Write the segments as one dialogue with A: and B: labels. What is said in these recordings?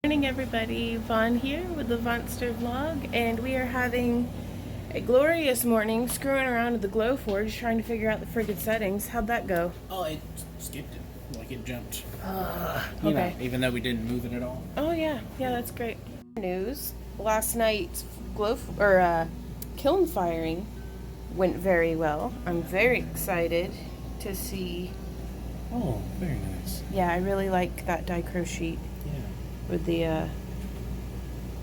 A: Morning everybody, Vaughn here with the Vonster vlog, and we are having a glorious morning screwing around with the Glowforge trying to figure out the friggin' settings. How'd that go?
B: Oh, it skipped it. Like it jumped.
A: Okay.
B: You know, even though we didn't move it at all.
A: Oh yeah, that's great. News, last night's kiln firing went very well. I'm very excited to see.
B: Oh, very nice.
A: Yeah, I really like that dichro sheet.
B: Yeah.
A: With the,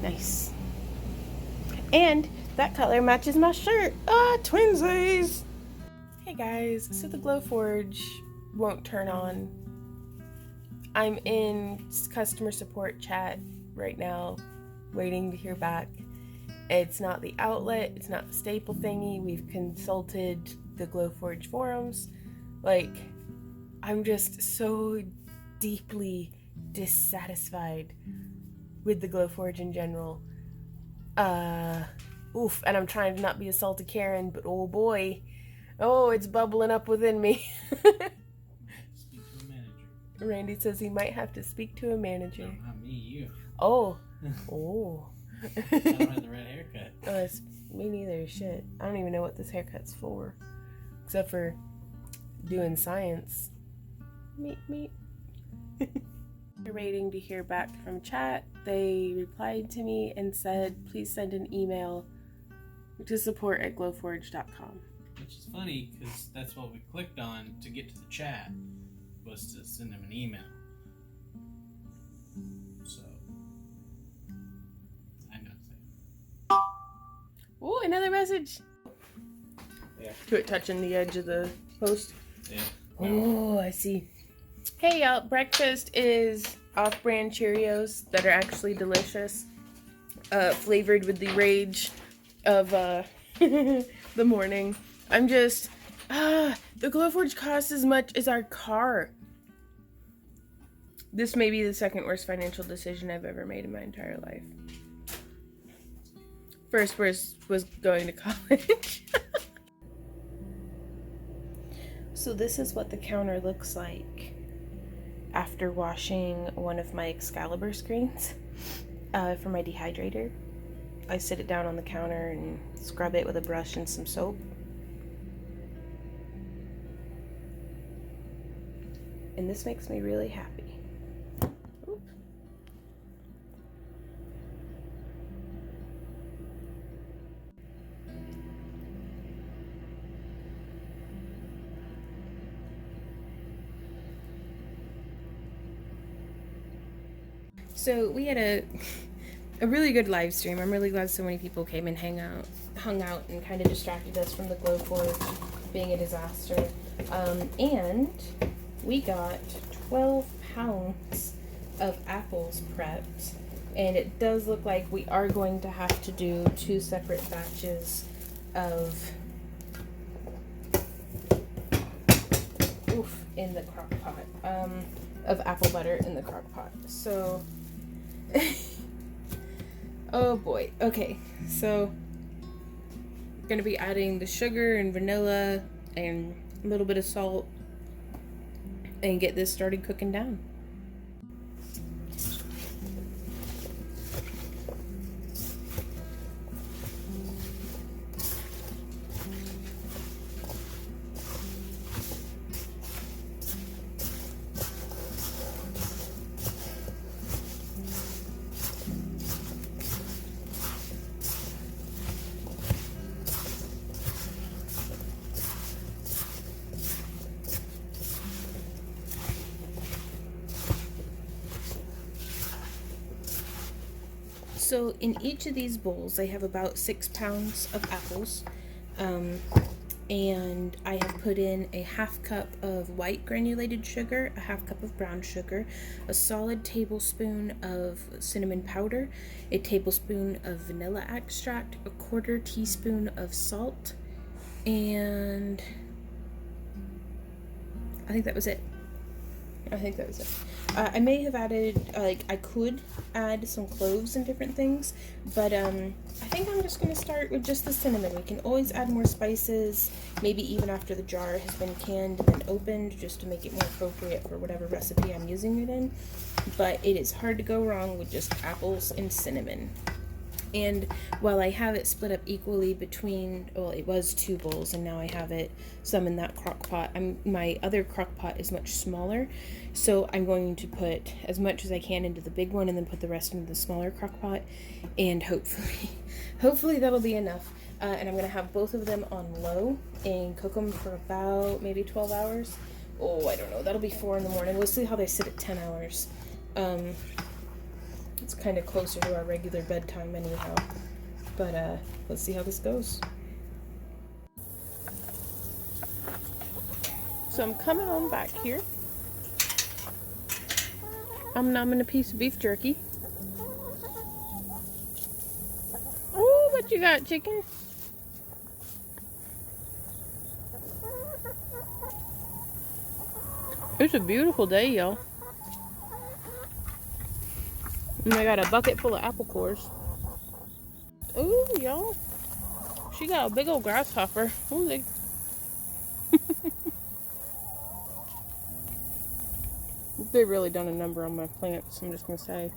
A: nice. And that color matches my shirt. Twinsies! Hey guys, so the Glowforge won't turn on. I'm in customer support chat right now, waiting to hear back. It's not the outlet, it's not the staple thingy. We've consulted the Glowforge forums. Like, I'm just so deeply dissatisfied with the Glowforge in general. And I'm trying to not be a salty Karen, but oh boy, it's bubbling up within me.
B: Speak to a manager.
A: Randy says he might have to speak to a manager.
B: No, not me, you.
A: Oh.
B: I don't have the red haircut.
A: It's me neither. Shit. I don't even know what this haircut's for. Except for doing science. Meet. We're waiting to hear back from chat. They replied to me and said, please send an email to support@glowforge.com.
B: Which is funny, because that's what we clicked on to get to the chat, was to send them an email. So, I'm not saying.
A: Oh, another message.
B: Yeah.
A: To it touching the edge of the post.
B: Yeah.
A: Oh, I see. Hey y'all, breakfast is off-brand Cheerios that are actually delicious. Flavored with the rage of the morning. I'm just, the Glowforge costs as much as our car. This may be the second worst financial decision I've ever made in my entire life. First worst was going to college. So this is what the counter looks like after washing one of my Excalibur screens for my dehydrator. I sit it down on the counter and scrub it with a brush and some soap. And this makes me really happy. Oop. So we had a really good live stream. I'm really glad so many people came and hung out and kind of distracted us from the Glowforge being a disaster. And we got 12 pounds of apples prepped, and it does look like we are going to have to do 2 separate batches of in the crock pot, of apple butter in the crock pot. So oh boy. Okay, so I'm gonna be adding the sugar and vanilla and a little bit of salt and get this started cooking down. So in each of these bowls, I have about 6 pounds of apples, and I have put in a 1/2 cup of white granulated sugar, a 1/2 cup of brown sugar, a solid tablespoon of cinnamon powder, a tablespoon of vanilla extract, a 1/4 teaspoon of salt, and I think that was it. I think that was it. I may have added, I could add some cloves and different things, but I think I'm just going to start with just the cinnamon. We can always add more spices, maybe even after the jar has been canned and then opened, just to make it more appropriate for whatever recipe I'm using it in. But it is hard to go wrong with just apples and cinnamon. And while I have it split up equally between, well, it was 2 bowls, and now I have it some in that crock pot. My other crock pot is much smaller, so I'm going to put as much as I can into the big one and then put the rest into the smaller crock pot, and hopefully that'll be enough. And I'm going to have both of them on low and cook them for about maybe 12 hours. Oh, I don't know. That'll be 4 in the morning. We'll see how they sit at 10 hours. It's kind of closer to our regular bedtime anyhow. But let's see how this goes. So I'm coming on back here. I'm numbing a piece of beef jerky. Oh, what you got, chicken? It's a beautiful day, y'all. And I got a bucket full of apple cores. Ooh, y'all. She got a big old grasshopper. Ooh, they've really done a number on my plants, I'm just going to say.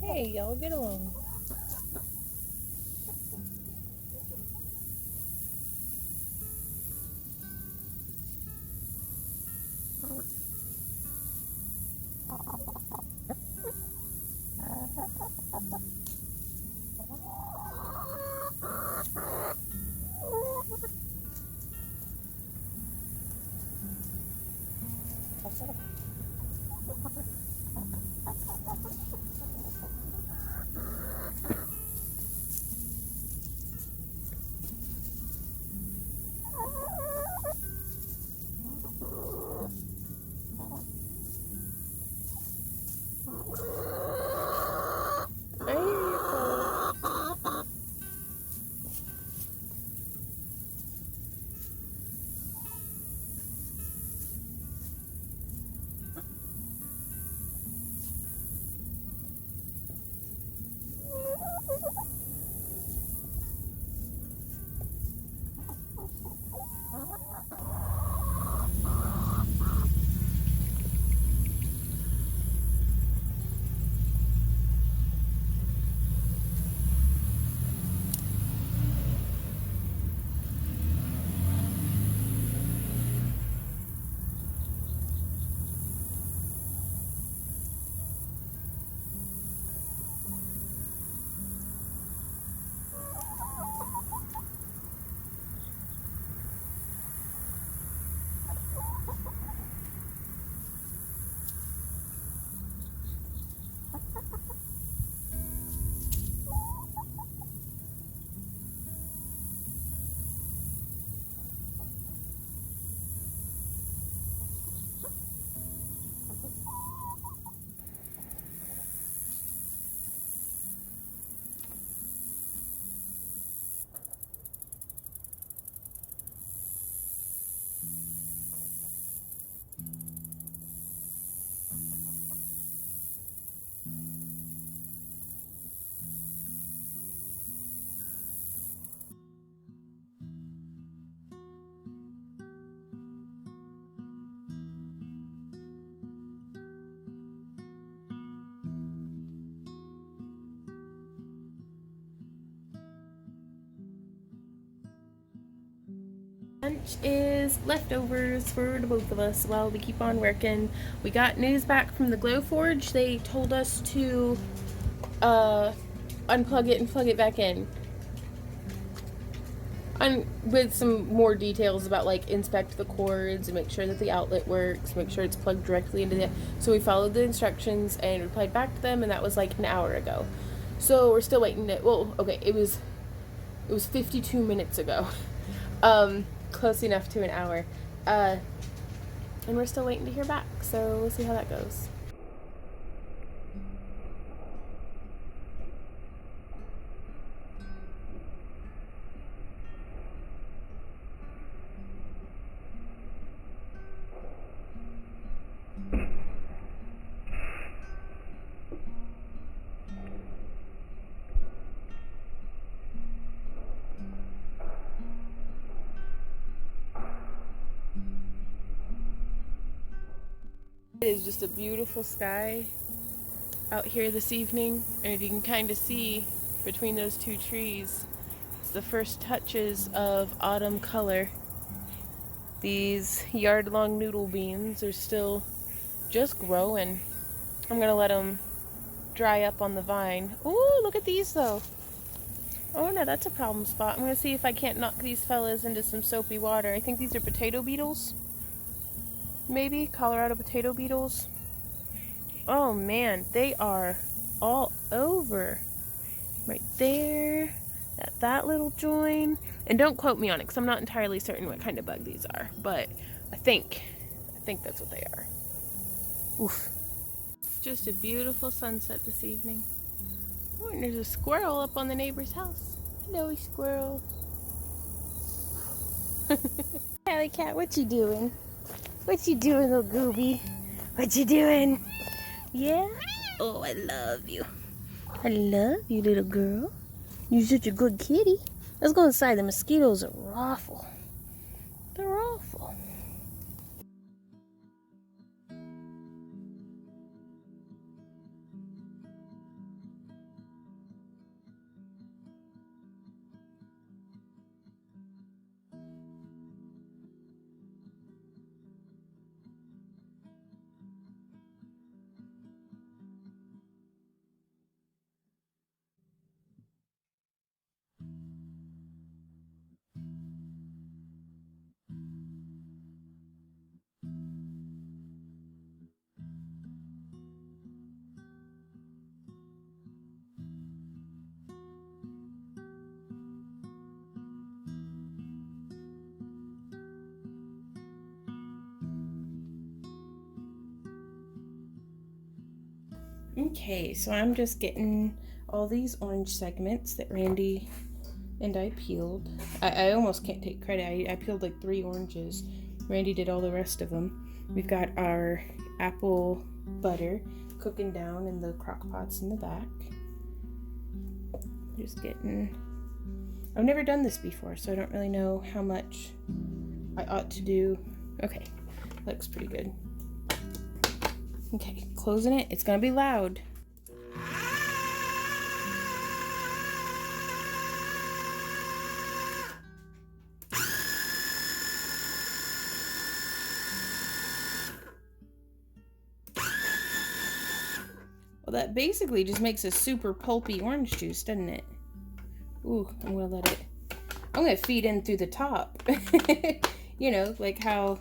A: Hey, y'all, get along. Lunch is leftovers for the both of us while we keep on working. We got news back from the Glowforge. They told us to unplug it and plug it back in. With some more details about like inspect the cords and make sure that the outlet works, make sure it's plugged directly into the. So we followed the instructions and replied back to them, and that was like an hour ago. So we're still waiting. It was 52 minutes ago. Close enough to an hour. And we're still waiting to hear back. So we'll see how that goes. It is just a beautiful sky out here this evening, and if you can kind of see between those two trees, it's the first touches of autumn color. These yard-long noodle beans are still just growing. I'm gonna let them dry up on the vine. Ooh, look at these though. Oh no, that's a problem spot. I'm gonna see if I can't knock these fellas into some soapy water. I think these are potato beetles. Maybe Colorado potato beetles. Oh man, they are all over. Right there, that little join. And don't quote me on it because I'm not entirely certain what kind of bug these are, but I think that's what they are. Oof. Just a beautiful sunset this evening. Oh, and there's a squirrel up on the neighbor's house. Hello, squirrel. Alley cat, what you doing? What you doing, little gooby? What you doing? Yeah? Oh, I love you. I love you, little girl. You're such a good kitty. Let's go inside. The mosquitoes are awful. They're awful. Okay, so I'm just getting all these orange segments that Randy and I peeled. I almost can't take credit. I peeled like 3 oranges. Randy did all the rest of them. We've got our apple butter cooking down in the crock pots in the back. Just getting... I've never done this before, so I don't really know how much I ought to do. Okay, looks pretty good. Okay, closing it. It's gonna be loud. Well, that basically just makes a super pulpy orange juice, doesn't it? Ooh, I'm gonna feed in through the top. You know, like how...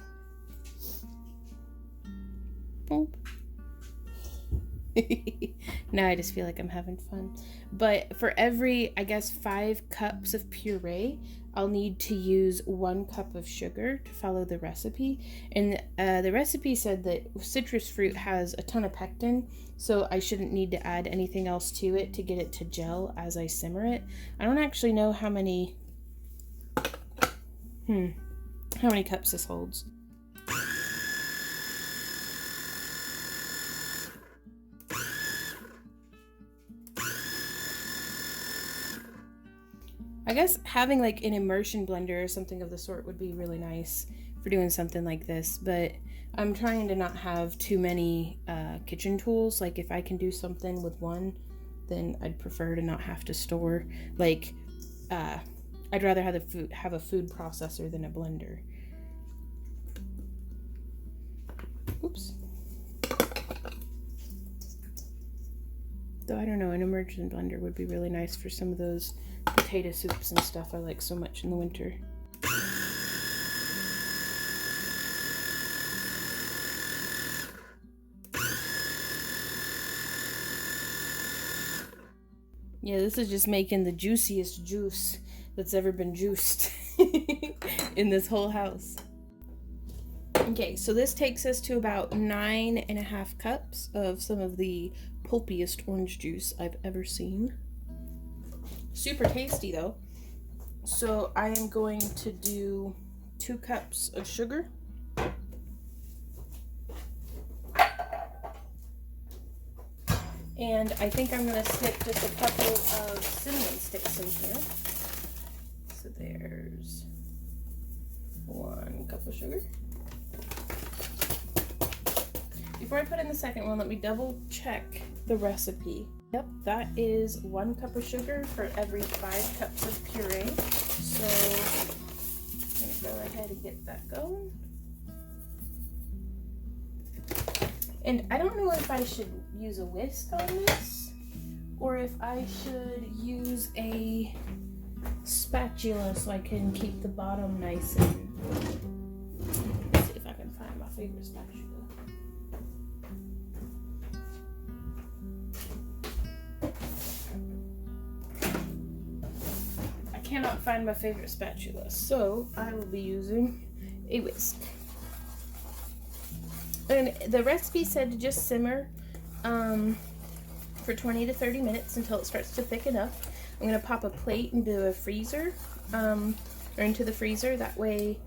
A: Now I just feel like I'm having fun. But for every, I guess, 5 cups of puree, I'll need to use 1 cup of sugar to follow the recipe. And the recipe said that citrus fruit has a ton of pectin, so I shouldn't need to add anything else to it to get it to gel as I simmer it. I don't actually know how many cups this holds. I guess having like an immersion blender or something of the sort would be really nice for doing something like this, but I'm trying to not have too many kitchen tools. Like if I can do something with one, then I'd prefer to not have to store like a I'd rather have a food processor than a blender. Oops. Though I don't know, an immersion blender would be really nice for some of those potato soups and stuff I like so much in the winter. Yeah, this is just making the juiciest juice that's ever been juiced in this whole house. Okay, so this takes us to about 9.5 cups of some of the pulpiest orange juice I've ever seen. Super tasty though. So I am going to do 2 cups of sugar. And I think I'm going to stick just a couple of cinnamon sticks in here. So there's 1 cup of sugar. Before I put in the second one, let me double check the recipe. Yep, that is 1 cup of sugar for every 5 cups of puree. So I'm going to go ahead and get that going. And I don't know if I should use a whisk on this or if I should use a spatula so I can keep the bottom nice and... Let's see if I can find my favorite spatula. I cannot find my favorite spatula, so I will be using a whisk. And the recipe said to just simmer for 20 to 30 minutes until it starts to thicken up. I'm going to pop a plate into a freezer, or into the freezer. That way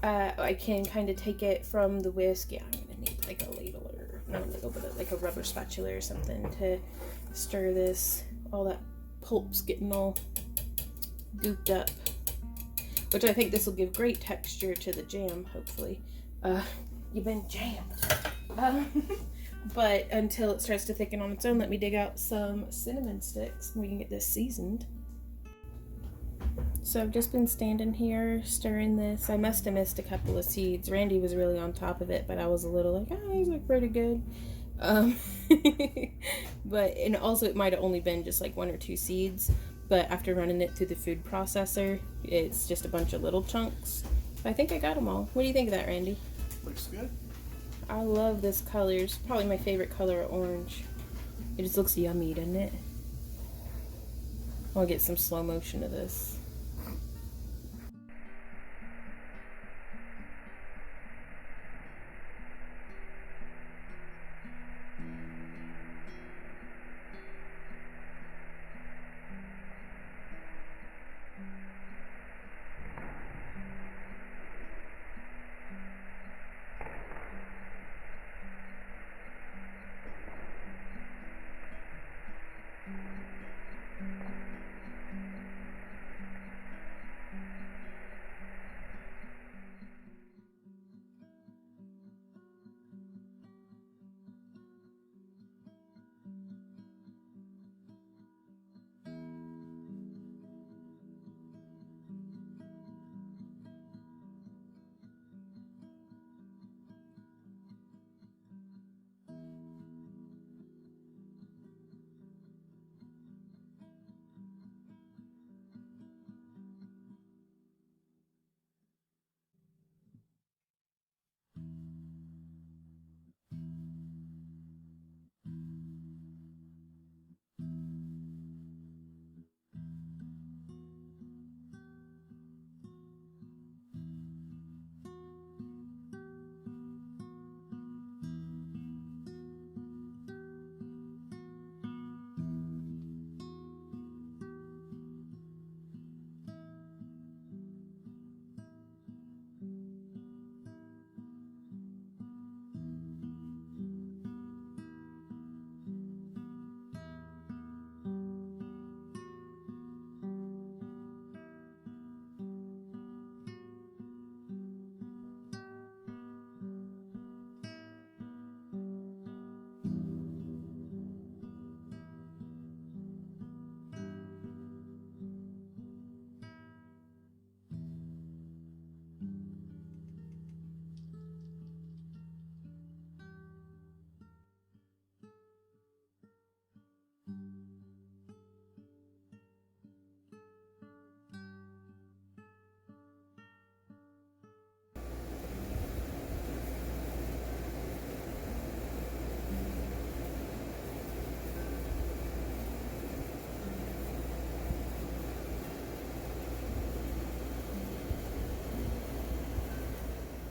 A: I can kind of take it from the whisk. Yeah, I'm going to need like a ladle or not a ladle, but like a rubber spatula or something to stir this. All that pulp's getting all gooped up, which I think this will give great texture to the jam, hopefully. You've been jammed. But until it starts to thicken on its own, let me dig out some cinnamon sticks and we can get this seasoned. So I've just been standing here stirring this. I must have missed a couple of seeds. Randy was really on top of it, but I was a little like, oh, these look pretty good. And also it might have only been just like 1 or 2 seeds, but after running it through the food processor, it's just a bunch of little chunks. I think I got them all. What do you think of that, Randy?
B: Looks good.
A: I love this color. It's probably my favorite color of orange. It just looks yummy, doesn't it? I'll get some slow motion of this.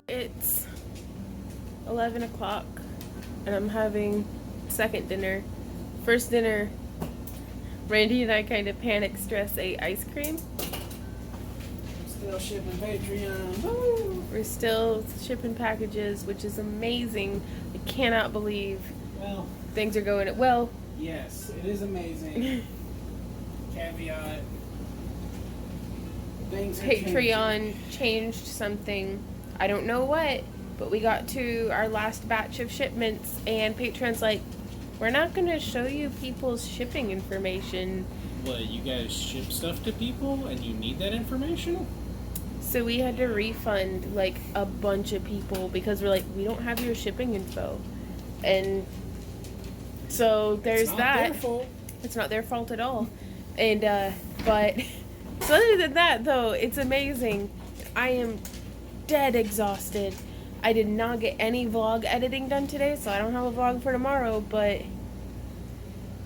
A: It's 11 o'clock and I'm having second dinner. First dinner, Randy and I kind of panic stress ate ice cream.
B: Still shipping Patreon. Woo!
A: We're still shipping packages, which is amazing. I cannot believe things are going well.
B: Yes, it is amazing. Caveat. Things are
A: Patreon changed something. I don't know what, but we got to our last batch of shipments and Patreon's like, we're not going to show you people's shipping information.
B: What, you guys ship stuff to people and you need that information?
A: So we had to refund like a bunch of people because we're like, we don't have your shipping info. And so there's that. It's not their fault at all. And but so other than that though, it's amazing. I am dead exhausted. I did not get any vlog editing done today, so I don't have a vlog for tomorrow, but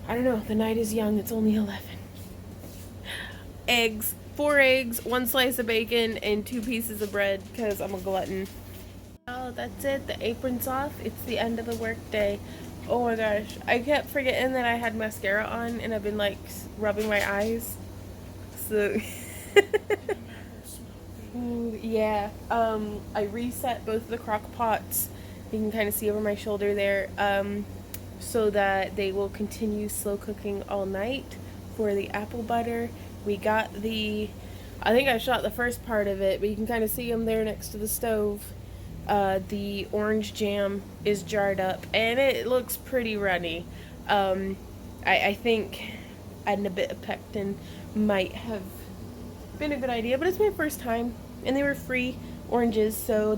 A: I don't know, the night is young. It's only 11. Eggs. 4 eggs, 1 slice of bacon, and 2 pieces of bread because I'm a glutton. Oh, that's it. The apron's off. It's the end of the work day. Oh my gosh. I kept forgetting that I had mascara on and I've been like rubbing my eyes. So ooh, yeah. I reset both of the crock pots. You can kind of see over my shoulder there. So that they will continue slow cooking all night for the apple butter. We got I think I shot the first part of it, but you can kind of see them there next to the stove. The orange jam is jarred up, and it looks pretty runny. I think adding a bit of pectin might have been a good idea, but it's my first time, and they were free oranges, so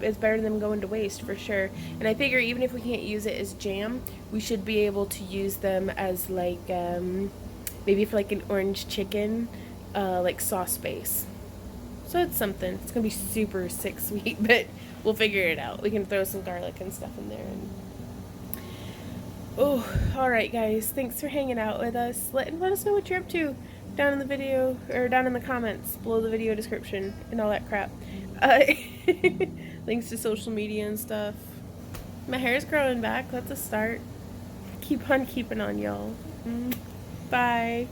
A: it's better than them going to waste for sure. And I figure even if we can't use it as jam, we should be able to use them as like maybe for like an orange chicken, like sauce base. So it's something. It's gonna be super sick sweet, but we'll figure it out. We can throw some garlic and stuff in there. And oh, all right, guys. Thanks for hanging out with us. Let us know what you're up to down in the video or down in the comments below the video description and all that crap. Links to social media and stuff. My hair's growing back. That's a start. Keep on keeping on, y'all. Bye.